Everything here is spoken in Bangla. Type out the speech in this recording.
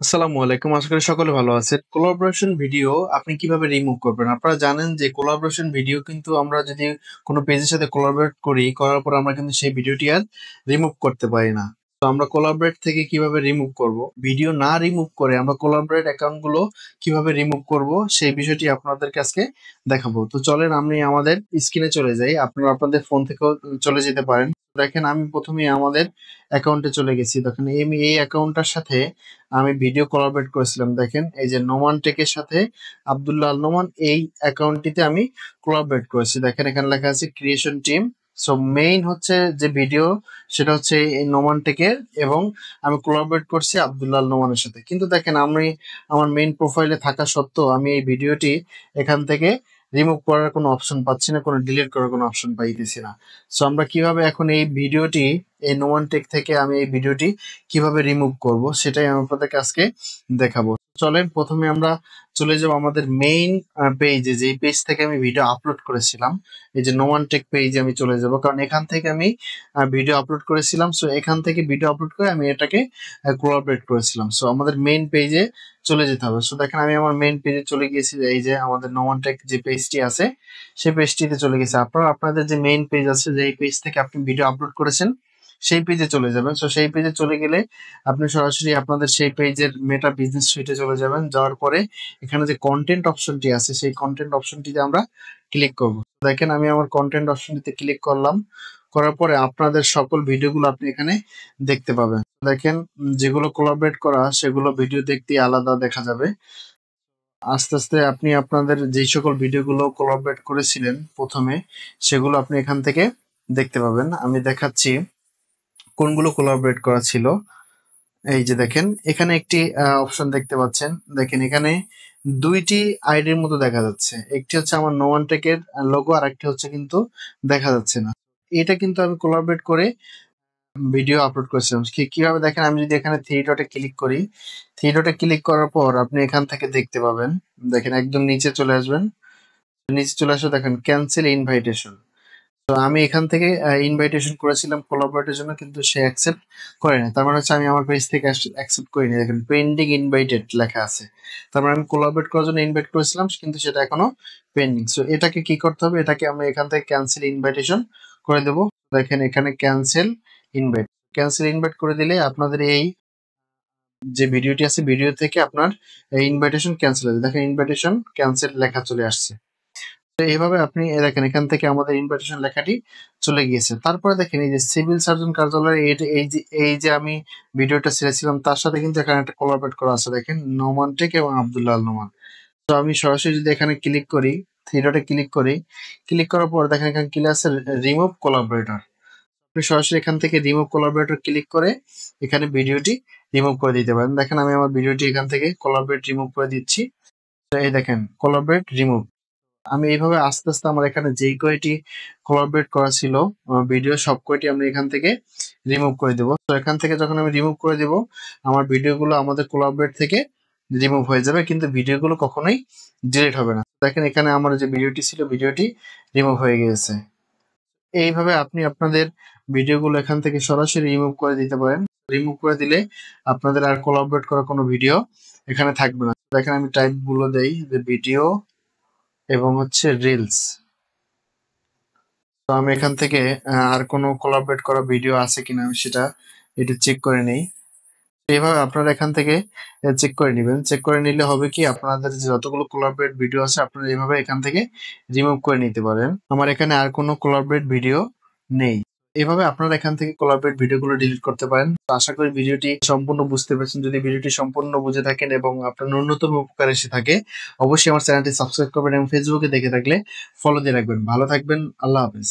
আসসালামু আলাইকুম। আশা করি সকলে ভালো আছেন। কোলাবোরেশন ভিডিও আপনি কিভাবে রিমুভ করবেন? আপনারা জানেন যে কোলাবোরেশন ভিডিও কিন্তু আমরা যদি কোনো পেজের সাথে কোলাবোরেট করি, করার পর আমরা কিন্তু সেই ভিডিওটি আর রিমুভ করতে পারি না। তো আমরা কোলাবোরেট থেকে কিভাবে রিমুভ করব? ভিডিও না রিমুভ করে আমরা কোলাবোরেট অ্যাকাউন্ট গুলো কিভাবে রিমুভ করব সেই বিষয়টি আপনাদেরকে আজকে দেখাবো। তো চলেন আমি আমাদের স্ক্রিনে চলে যাই। আপনারা আপনাদের ফোন থেকেও চলে যেতে পারেন। দেখেন আমি প্রথমেই আমাদের অ্যাকাউন্টে চলে গেছি। দেখেন আমি এই অ্যাকাউন্টটার সাথে আমি ভিডিও কোলাবরেট করেছিলাম। দেখেন এই যে নোমান টেকের সাথে আব্দুল্লাহ আল নোমান এই অ্যাকাউন্টটিতে আমি কোলাবরেট করেছি। দেখেন এখানে লেখা আছে ক্রিয়েশন টিম। সো মেইন হচ্ছে যে ভিডিও সেটা হচ্ছে এই নোমান টেকের, এবং আমি কোলাবরেট করছি আব্দুল্লাহ আল নোমানের সাথে। কিন্তু দেখেন আমি আমার মেইন প্রোফাইলে থাকা সত্ত্বেও আমি এই ভিডিওটি এখান থেকে রিমুভ করার কোনো অপশন পাচ্ছি না, কোনো ডিলিট করার কোনো অপশন পাইতেছি না। সো আমরা কিভাবে এখন এই ভিডিওটি, এই নোমান টেক থেকে আমি এই ভিডিওটি কিভাবে রিমুভ করব সেটাই আমি আপনাদেরকে আজকে দেখাবো। চলেন প্রথমে আমরা চলে যাব আমাদের মেইন পেজে, যে পেজ থেকে আমি ভিডিও আপলোড করেছিলাম। এই যে নোমান টেক পেজে আমি চলে যাব, কারণ এখান থেকে আমি ভিডিও আপলোড করেছিলাম। সো এখান থেকে ভিডিও আপলোড করে আমি এটাকে কোলাবরেট করেছিলাম। সো আমাদের মেইন পেজে চলে যেতে হবে। সো দেখেন আমি আমার মেইন পেজে চলে গিয়েছি। এই যে আমাদের নোমান টেক যে পেজটি আছে সেই পেজটিতে চলে গেছে। আপনারা আপনাদের যে মেইন পেজ আছে, যে এই পেজ থেকে আপনি ভিডিও আপলোড করেছেন সেই পেজে চলে যাবেন। সো সেই পেজে চলে গেলে আপনি সরাসরি আপনাদের সেই পেজের মেটা বিজনেস সুইটে চলে যাবেন। যাওয়ার পরে এখানে যে কন্টেন্ট অপশনটি আছে সেই কন্টেন্ট অপশনটিতে আমরা ক্লিক করব। দেখেন আমি আমার কন্টেন্ট অপশনটিতে ক্লিক করলাম। করার পরে আপনাদের সকল ভিডিওগুলো আপনি এখানে দেখতে পাবেন। দেখেন যেগুলো কোলাবরেট করা সেগুলো ভিডিও দেখতে আলাদা দেখা যাবে। আস্তে আস্তে আপনি আপনাদের যেই সকল ভিডিওগুলো কোলাবরেট করেছিলেন প্রথমে, সেগুলো আপনি এখান থেকে দেখতে পাবেন। আমি দেখাচ্ছি কোনগুলো কোলাবরেট করা ছিল। এই যে দেখেন এখানে একটি অপশন দেখতে পাচ্ছেন। দেখেন এখানে দুইটি আইডির মতো দেখা যাচ্ছে। একটি হচ্ছে আমার নোমান টেকের লোগো, আর একটি হচ্ছে কিন্তু দেখা যাচ্ছে না। এটা কিন্তু আমি কোলাবরেট করে ভিডিও আপলোড করেছিলাম। কিভাবে দেখেন, আমি যদি এখানে থ্রি ডটে ক্লিক করি, থ্রি ডটে ক্লিক করার পর আপনি এখান থেকে দেখতে পাবেন। দেখেন একদম নিচে চলে আসবেন। নিচে চলে আসলে দেখেন ক্যান্সেল ইনভাইটেশন। তো আমি এখান থেকে ইনভাইটেশন করেছিলাম কোলাবরেটের জন্য, কিন্তু সে অ্যাকসেপ্ট করে না। তার মানে হচ্ছে আমি আমার পেজ থেকে অ্যাকসেপ্ট করিনি। দেখেন পেন্ডিং ইনভাইটেড লেখা আছে। তার মানে আমি কোলাবরেট করার জন্য ইনভাইট করেছিলাম, কিন্তু সেটা এখনো পেন্ডিং। সো এটাকে কি করতে হবে, এটাকে আমি এখান থেকে ক্যান্সেল ইনভাইটেশন করে দেব। দেখেন এখানে ক্যান্সেল ইনভাইট, ক্যান্সেল ইনভাইট করে দিলে আপনাদের এই যে ভিডিওটি আছে ভিডিও থেকে আপনার ইনভাইটেশন ক্যান্সেল হয়ে যাবে। দেখেন ইনভাইটেশন ক্যান্সেল লেখা চলে আসছে। তো এইভাবে আপনি দেখেন এখান থেকে আমাদের ইনভাইটেশন লেখাটি চলে গিয়েছে। তারপরে দেখেন এই যে সিভিল সার্জন কার্যালয়ে এই যে আমি ভিডিওটা ছেড়েছিলাম তার সাথে কিন্তু এখানে একটা কোলাবরেট করা আছে। দেখেন নোমান টেক এবং আব্দুল্লাহ আল নোমান। তো আমি সরাসরি যদি এখানে ক্লিক করি, থ্রি ডটে ক্লিক করি, ক্লিক করার পর দেখেন এখানে কি আছে, রিমুভ কোলাবরেটর। আপনি সরাসরি এখান থেকে রিমুভ কোলাবরেটর ক্লিক করে এখানে ভিডিওটি রিমুভ করে দিতে পারেন। দেখেন আমি আমার ভিডিওটি এখান থেকে কোলাবরেট রিমুভ করে দিচ্ছি। তো এই দেখেন কোলাবরেট রিমুভ। আমি এইভাবে আস্তে আস্তে আমার এখানে যেই কয়টি কোলাবরেট করা ছিল ভিডিও সব কয়টি আমি এখান থেকে রিমুভ করে দেবো। তো এখান থেকে যখন আমি রিমুভ করে দেব, আমার ভিডিওগুলো আমাদের কোলাবরেট থেকে রিমুভ হয়ে যাবে, কিন্তু ভিডিওগুলো কখনোই ডিলিট হবে না। দেখেন এখানে আমার যে ভিডিওটি ছিল ভিডিওটি রিমুভ হয়ে গিয়েছে। এইভাবে আপনি আপনাদের ভিডিওগুলো এখান থেকে সরাসরি রিমুভ করে দিতে পারেন। রিমুভ করে দিলে আপনাদের আর কোলাবরেট করা কোনো ভিডিও এখানে থাকবে না। দেখেন আমি টাইপ গুলো দেই যে ভিডিও এবং হচ্ছে রিলস। তো আমি এখান থেকে আর কোনো কোলাবরেট করা ভিডিও আছে কিনা আমি সেটা একটু চেক করে নেই। এইভাবে আপনারা এখান থেকে চেক করে নিবেন। চেক করে নিলে হবে কি, আপনাদের যে যতগুলো কোলাবরেট ভিডিও আছে আপনারা এইভাবে এখান থেকে রিমুভ করে নিতে পারেন। আমার এখানে আর কোনো কোলাবরেট ভিডিও নেই। এভাবে আপনারা এখান থেকে কোলাবরেট ভিডিওগুলো ডিলিট করতে পারেন। তো আশা করি ভিডিওটি সম্পূর্ণ বুঝতে পেরেছেন। যদি ভিডিওটি সম্পূর্ণ বুঝে থাকেন এবং আপনার ন্যূনতম উপকার এসে থাকে, অবশ্যই আমার চ্যানেলটি সাবস্ক্রাইব করবেন এবং ফেসবুকে দেখে থাকলে ফলো দিয়ে রাখবেন। ভালো থাকবেন। আল্লাহ হাফেজ।